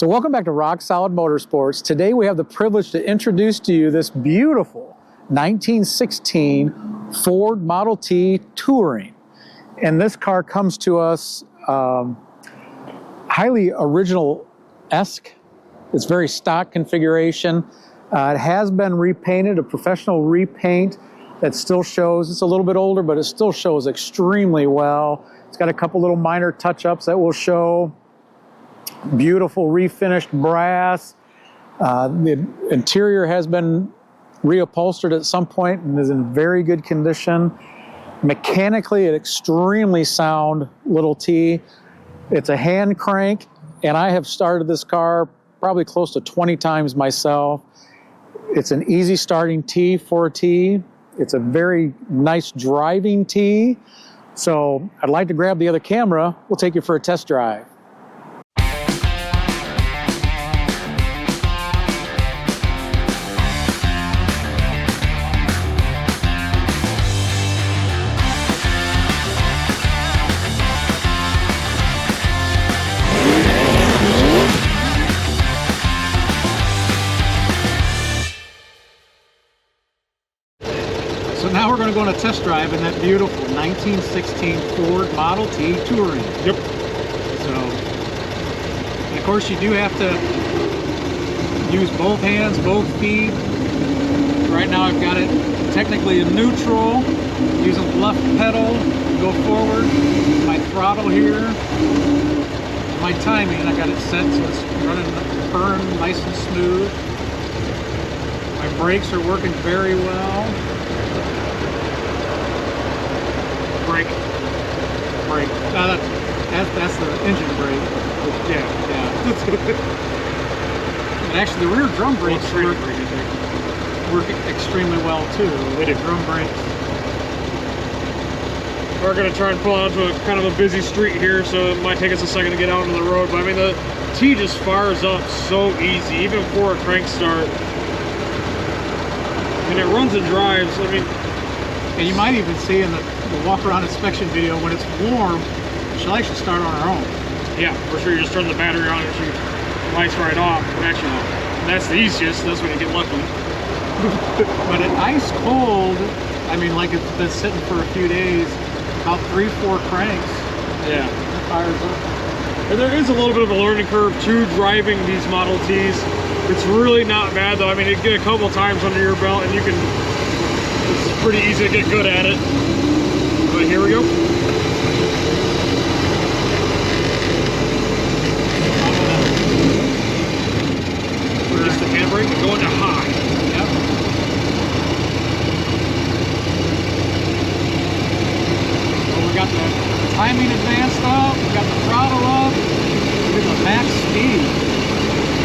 So welcome back to Rock Solid Motorsports. Today we have the privilege to introduce to you this beautiful 1916 Ford Model T Touring. And this car comes to us highly original-esque. It's very stock configuration. It has been repainted, a professional repaint that still shows. It's a little bit older, but it still shows extremely well. It's got a couple little minor touch-ups that will show. Beautiful refinished brass. The interior has been reupholstered at some point and is in very good condition. Mechanically, an extremely sound little T. It's a hand crank, and I have started this car probably close to 20 times myself. It's an easy starting T for a T. It's a very nice driving T. So I'd like to grab the other camera. We'll take you for a test drive. So now we're going to go on a test drive in that beautiful 1916 Ford Model T Touring. Yep. So, and of course you do have to use both hands, both feet. Right now I've got it technically in neutral, using the left pedal to go forward. My throttle here, my timing, I got it set so it's running firm, nice and smooth. My brakes are working very well. Brake. No, that's the engine brake. Yeah. And actually, the rear drum brakes work extremely well too. They do. Drum brakes. We're going to try and pull out to a kind of a busy street here, so it might take us a second to get out onto the road. But I mean, the T just fires up so easy, even for a crank start. And it runs and drives. I mean, and you might even see in the walk around inspection video when it's warm, she'll actually start on her own. Yeah, for sure. You just turn the battery on and she lights right off. And actually, that's the easiest. That's when you get lucky. But at ice cold, I mean, like it's been sitting for a few days, about 3-4 cranks. Yeah, it fires up. And there is a little bit of a learning curve to driving these Model Ts. It's really not bad though. I mean, you get a couple times under your belt and you can. It's pretty easy to get good at it. But here we go. Release the handbrake and go into high. Yep. Well, we got the timing advanced up, we got the throttle up, we got the max speed.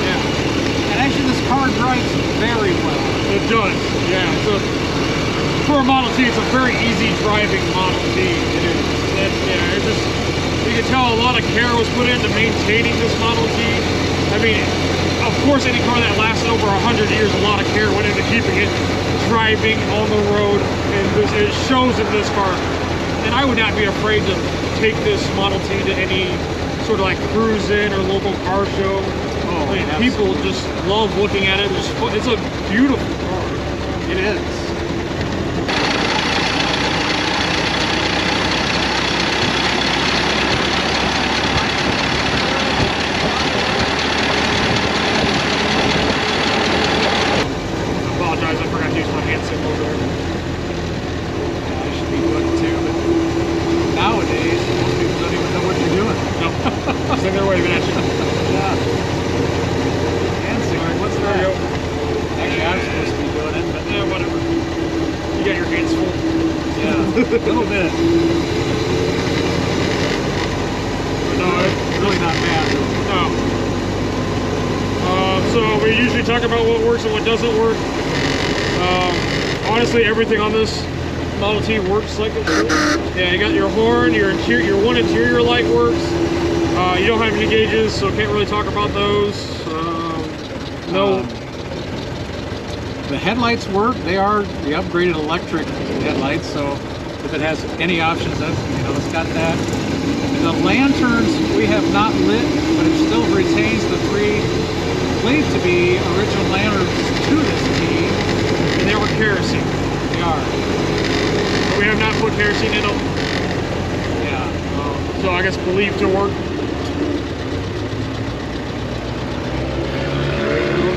Yeah. And actually this car drives very well. It does, yeah. For a Model T, it's a very easy driving Model T. It is. Yeah, it just, you can tell a lot of care was put into maintaining this Model T. I mean, of course, any car that lasts over 100 years, a lot of care went into keeping it driving on the road, and it shows in this car. And I would not be afraid to take this Model T to any sort of like cruise-in or local car show. Oh, I mean, people just love looking at it. It's a beautiful car. It is. A little bit. No, it's really not bad. No. So we usually talk about what works and what doesn't work. Honestly, everything on this Model T works like it should. Yeah, you got your horn, your one interior light works. You don't have any gauges, so can't really talk about those. No. The headlights work. They are the upgraded electric headlights, so if it has any options, that's, you know, it's got that. The lanterns we have not lit, but it still retains the three believed to be original lanterns to this team. And they were kerosene. They are. But we have not put kerosene in them. Yeah. So I guess believed to work.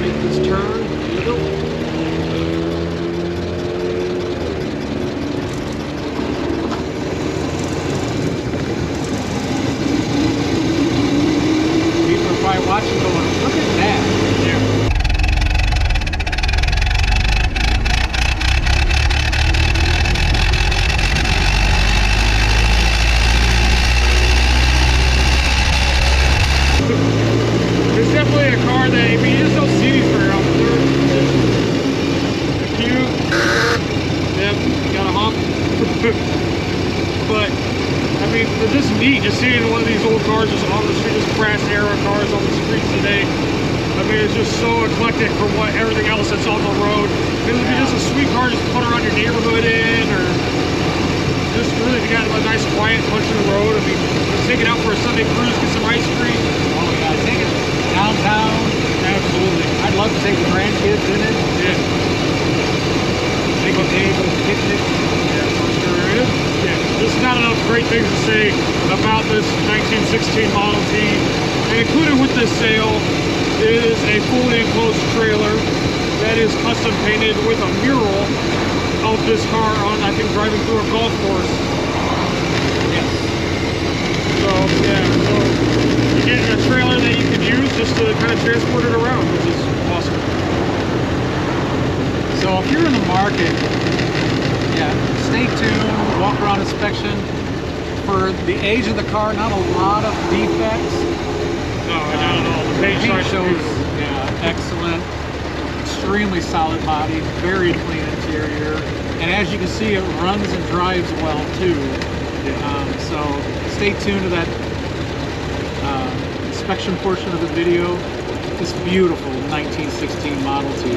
Make this turn. There you go. Watching going, look at that. Yeah. It's definitely a car that, I mean, you just don't see these very often. They're cute. Yep, got a honk. But I mean, they're just neat, just seeing one of these old cars just on the street, just crash era cars on the streets today. I mean, it's just so eclectic from what everything else that's on the road. It would be just a sweet car just put around your neighborhood in, or just really got a nice quiet punch in the road. I mean, just take it out for a Sunday cruise, get some ice cream. Oh yeah, take it downtown. Absolutely. I'd love to take the grandkids in it. Yeah. Take a day for the picnic. Yeah, for sure is. Yeah, there's not enough great things to say about this 1916 Model T. And included with this sale is a fully enclosed trailer that is custom painted with a mural of this car on, I think, driving through a golf course. Yes. So, yeah, so you get a trailer that you can use just to kind of transport it around, which is awesome. So if you're in the market, yeah, stay tuned, walk around inspection. For the age of the car, not a lot of defects. No, not at all. The paint shows, yeah, excellent. Extremely solid body, very clean interior. And as you can see, it runs and drives well too. So stay tuned to that inspection portion of the video. This beautiful 1916 Model T.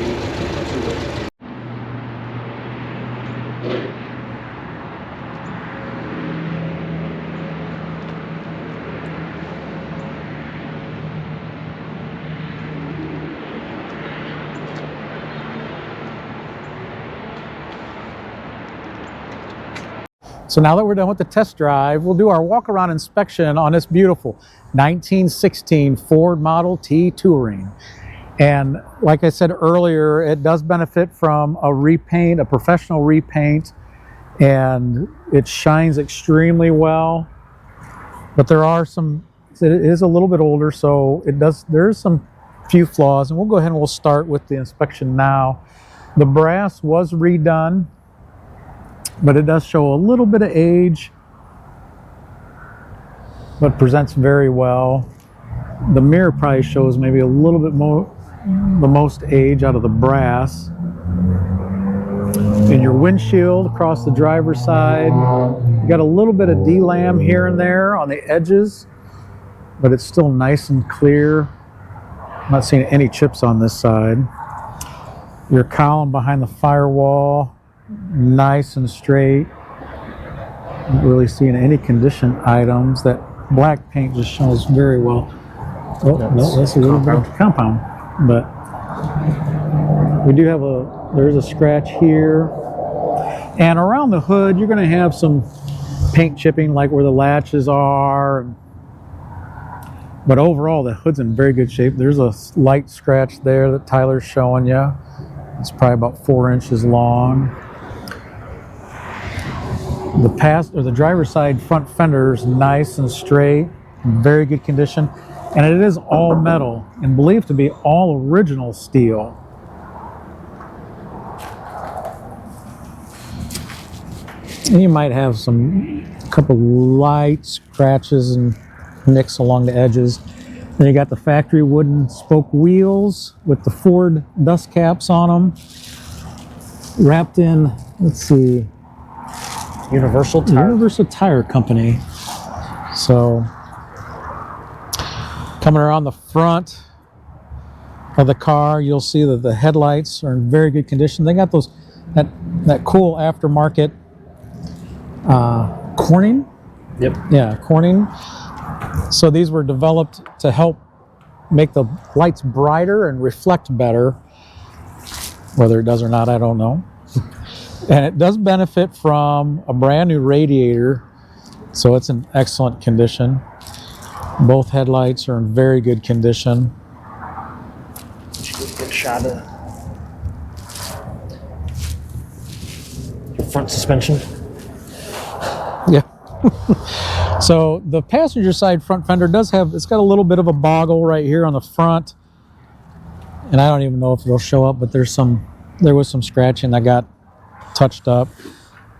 So now that we're done with the test drive, we'll do our walk-around inspection on this beautiful 1916 Ford Model T Touring. And like I said earlier, it does benefit from a repaint, a professional repaint, and it shines extremely well. But there are some, it is a little bit older, so there's some few flaws, and we'll go ahead and we'll start with the inspection now. The brass was redone, but it does show a little bit of age, but presents very well. The mirror probably shows maybe a little bit more, the most age out of the brass. And your windshield across the driver's side, you got a little bit of D-lam here and there on the edges, but it's still nice and clear. I'm not seeing any chips on this side. Your column behind the firewall, nice and straight. Not really seeing any condition items. That black paint just shows very well. Oh, no, that's a little bit of compound. But we do have there's a scratch here. And around the hood, you're going to have some paint chipping, like where the latches are. But overall, the hood's in very good shape. There's a light scratch there that Tyler's showing you. It's probably about 4 inches long. The driver's side front fender is nice and straight, in very good condition, and it is all metal and believed to be all original steel. And you might have a couple light scratches and nicks along the edges. Then you got the factory wooden spoke wheels with the Ford dust caps on them, wrapped in, let's see, Universal Tire Company. So coming around the front of the car, you'll see that the headlights are in very good condition. They got that cool aftermarket Corning Yep. Yeah, Corning. So these were developed to help make the lights brighter and reflect better. Whether it does or not, I don't know. And it does benefit from a brand new radiator, so it's in excellent condition. Both headlights are in very good condition. Get a good shot of your front suspension. Yeah. So the passenger side front fender does have, it's got a little bit of a boggle right here on the front. And I don't even know if it'll show up, but there was some scratching that got touched up.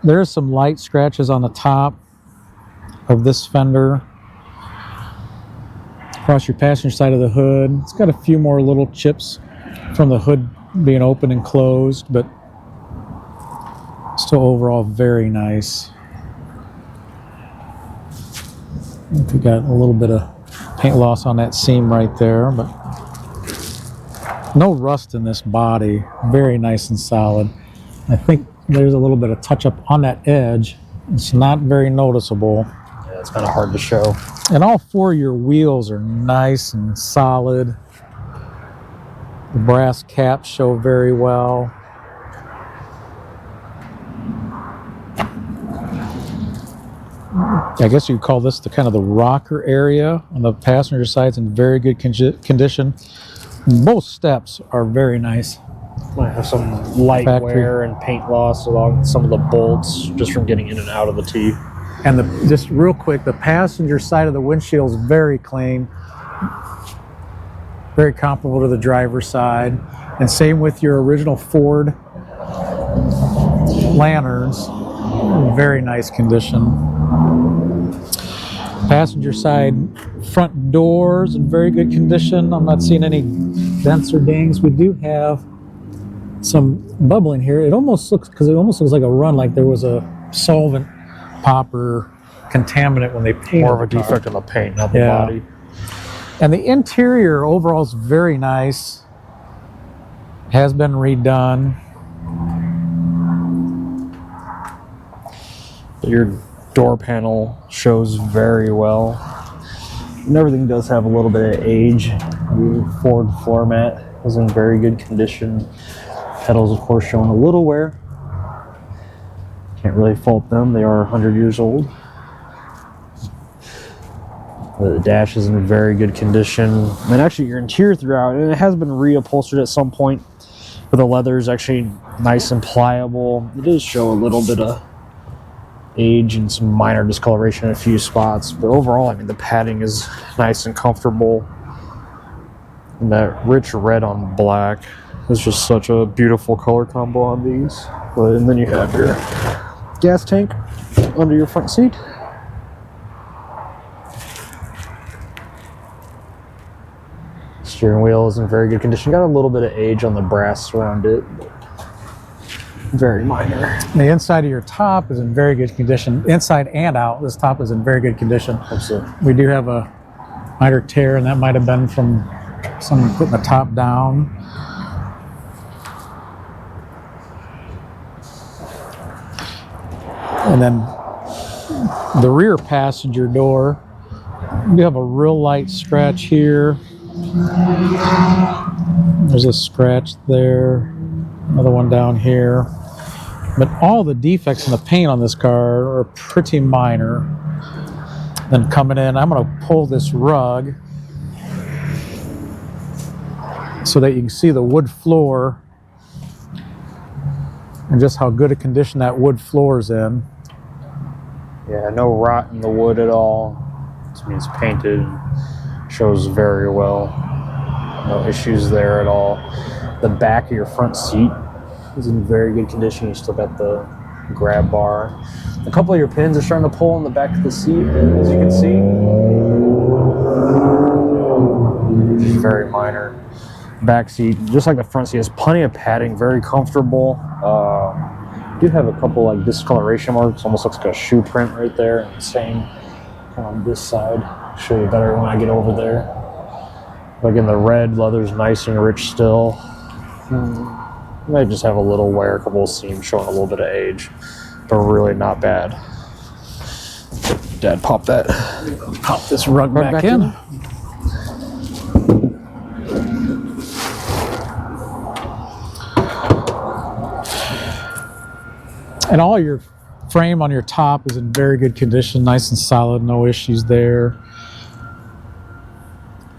There's some light scratches on the top of this fender. Across your passenger side of the hood. It's got a few more little chips from the hood being open and closed, but still overall very nice. I think we got a little bit of paint loss on that seam right there, but no rust in this body. Very nice and solid. I think there's a little bit of touch up on that edge. It's not very noticeable. Yeah, it's kind of hard to show. And all four of your wheels are nice and solid. The brass caps show very well. I guess you'd call this the kind of the rocker area on the passenger side's in very good condition. Both steps are very nice. Might have some light wear and paint loss along some of the bolts just from getting in and out of the T. And just real quick, the passenger side of the windshield is very clean, very comparable to the driver's side. And same with your original Ford lanterns, very nice condition. Passenger side front doors in very good condition. I'm not seeing any dents or dings. We do have some bubbling here. It almost looks like a run, like there was a solvent pop or contaminant when they painted. More of a defect in the paint, not the body. And the interior overall is very nice. Has been redone. Your door panel shows very well. And everything does have a little bit of age. Your Ford floor mat is in very good condition. Pedals, of course, showing a little wear. Can't really fault them. They are 100 years old. The dash is in very good condition. And actually, your interior throughout, and it has been reupholstered at some point, but the leather is actually nice and pliable. It does show a little bit of age and some minor discoloration in a few spots, but overall, I mean, the padding is nice and comfortable. And that rich red on black is just such a beautiful color combo on these. And then you have your gas tank under your front seat. Steering wheel is in very good condition. Got a little bit of age on the brass around it. Very minor. The inside of your top is in very good condition. Inside and out, this top is in very good condition. Absolutely. We do have a minor tear, and that might have been from someone putting the top down. And then the rear passenger door, you have a real light scratch here. There's a scratch there, another one down here. But all the defects in the paint on this car are pretty minor. Then coming in, I'm going to pull this rug so that you can see the wood floor and just how good a condition that wood floor is in. Yeah, no rot in the wood at all. This means painted, shows very well. No issues there at all. The back of your front seat is in very good condition. You still got the grab bar. A couple of your pins are starting to pull in the back of the seat, as you can see. Just very minor. Back seat, just like the front seat, has plenty of padding, very comfortable. Do have a couple like discoloration marks, almost looks like a shoe print right there. And same on this side. I'll show you better when I get over there. Like in the red, leather's nice and rich still. Might just have a little wear, a couple of seams showing a little bit of age, but really not bad. Dad, pop that. Pop this rug back in. And all your frame on your top is in very good condition, nice and solid, no issues there.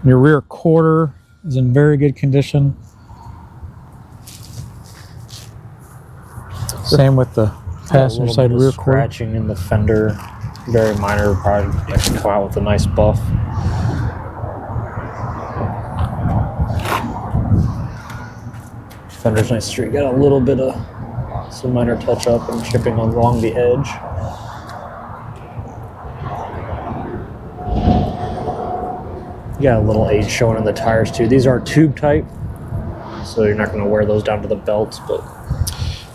Your rear quarter is in very good condition. Same with the passenger side rear quarter. Scratching in the fender, very minor, probably actually come out with a nice buff. Fender's nice straight, got a little bit of some minor touch up and chipping along the edge. You got a little age showing in the tires too. These are tube type, so you're not going to wear those down to the belts. But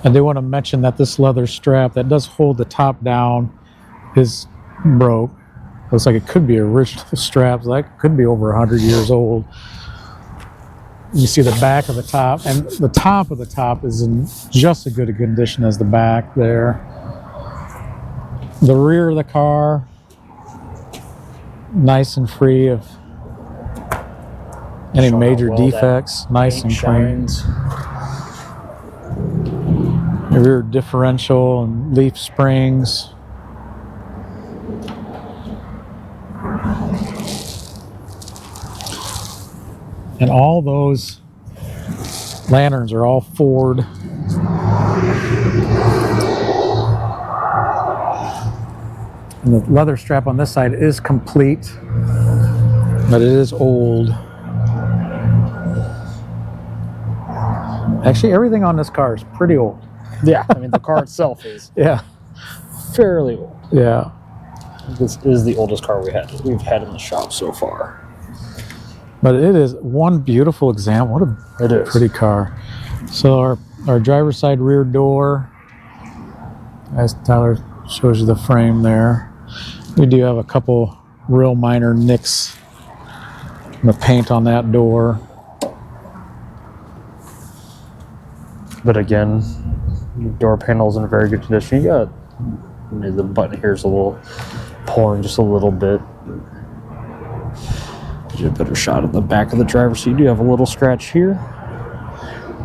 I do want to mention that this leather strap that does hold the top down is broke. Looks like it could be original straps. That could be over 100 years old. You see the back of the top, and the top of the top is in just as good a condition as the back there. The rear of the car, nice and free of any Showing major how well defects, nice and clean. shines. The rear differential and leaf springs. And all those lanterns are all Ford. And the leather strap on this side is complete, but it is old. Actually, everything on this car is pretty old. Yeah, I mean the car itself is Yeah, fairly old. yeah. This is the oldest car we've had in the shop so far. But it is one beautiful example. What It a is. pretty car. So our driver's side rear door, as Tyler shows you the frame there. We do have a couple real minor nicks in the paint on that door. But again, door panel's in very good condition. You got the button here's a little pulling just a little bit. Get you a better shot of the back of the driver, so you do have a little scratch here.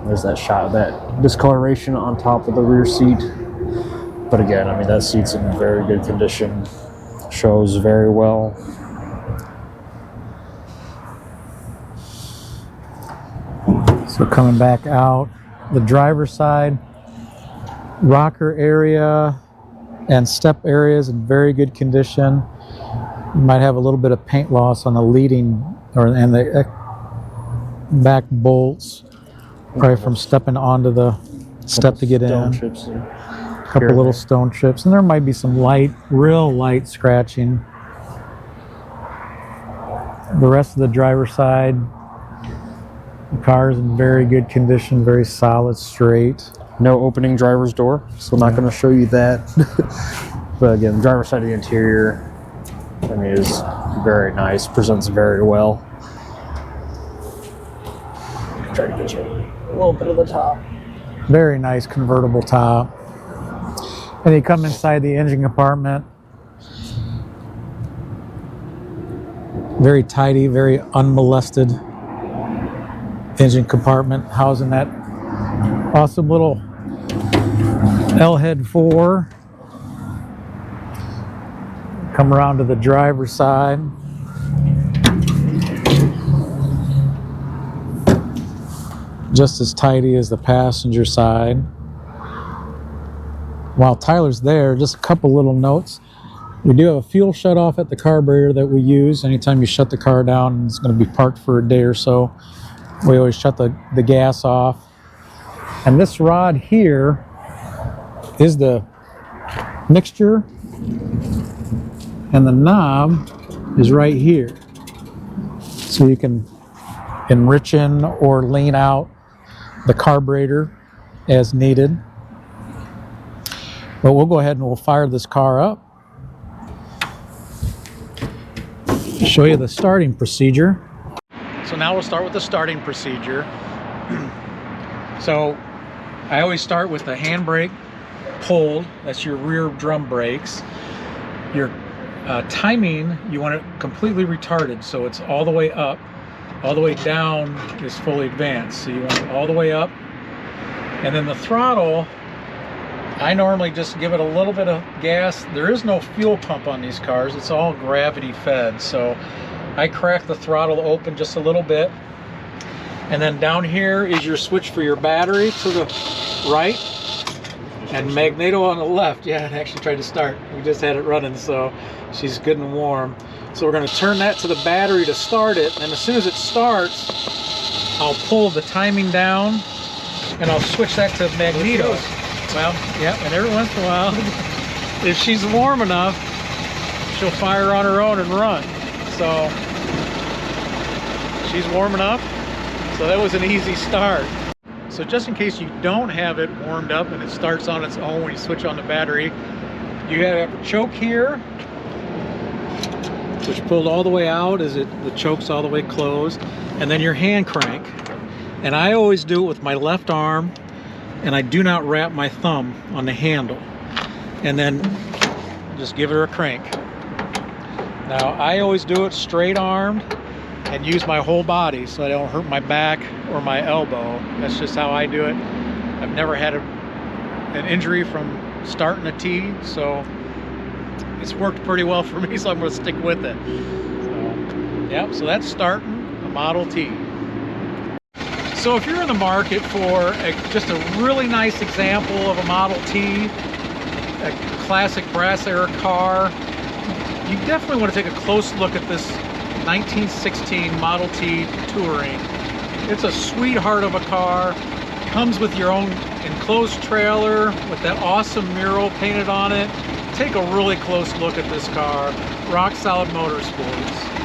There's that shot of that discoloration on top of the rear seat. But again, I mean that seat's in very good condition. Shows very well. So coming back out, the driver's side, rocker area and step areas in very good condition. You might have a little bit of paint loss on the leading and the back bolts, probably from stepping onto the step to get in. Chips A couple little stone chips, and there might be some real light scratching. The rest of the driver's side, the car is in very good condition, very solid, straight. No opening driver's door, so I'm not going to show you that. But again, the driver's side of the interior, I mean, is very nice, presents very well. Try to get you a little bit of the top. Very nice convertible top. And you come inside the engine compartment. Very tidy, very unmolested engine compartment, housing that awesome little L-head 4. Come around to the driver's side. Just as tidy as the passenger side. While Tyler's there, just a couple little notes. We do have a fuel shutoff at the carburetor that we use anytime you shut the car down and it's going to be parked for a day or so. We always shut the gas off. And this rod here is the mixture, and the knob is right here. So you can enrich in or lean out the carburetor as needed. But we'll go ahead and we'll fire this car up. Show you the starting procedure. So now we'll start with the starting procedure. So I always start with the handbrake pulled. That's your rear drum brakes. Your Timing, you want it completely retarded, so it's all the way up. All the way down is fully advanced, so you want it all the way up. And then the throttle, I normally just give it a little bit of gas. There is no fuel pump on these cars, it's all gravity fed, so I crack the throttle open just a little bit. And then down here is your switch for your battery to the right, and magneto on the left. Yeah, it actually tried to start. We just had it running, so she's good and warm. So we're going to turn that to the battery to start it, and as soon as it starts, I'll pull the timing down and I'll switch that to magneto. Well, yeah, and every once in a while, if she's warm enough, she'll fire on her own and run. So she's warm enough. So that was an easy start. So just in case you don't have it warmed up and it starts on its own when you switch on the battery, you have a choke here, which pulled all the way out as the choke's all the way closed, and then your hand crank. And I always do it with my left arm, and I do not wrap my thumb on the handle. And then just give her a crank. Now I always do it straight armed and use my whole body so I don't hurt my back or my elbow. That's just how I do it. I've never had an injury from starting a T, so it's worked pretty well for me, so I'm going to stick with it. So, yeah, so that's starting a Model T. So if you're in the market for just a really nice example of a Model T, a classic brass era car, you definitely want to take a close look at this 1916 Model T Touring. It's a sweetheart of a car. Comes with your own enclosed trailer with that awesome mural painted on it. Take a really close look at this car. Rock Solid Motorsports.